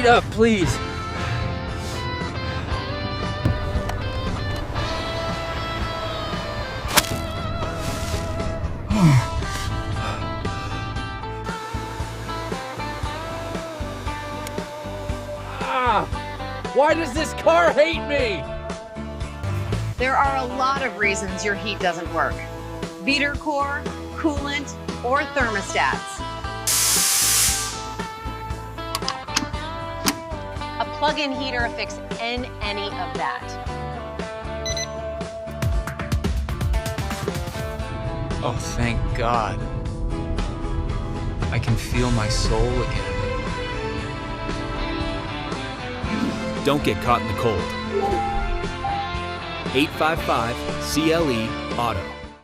heat up, please. Why does this car hate me? There are a lot of reasons your heat doesn't work. Beater core, coolant, or thermostats. A plug-in heater will fix any of that. Oh, thank God. I can feel my soul again. Don't get caught in the cold. 855 CLE Auto.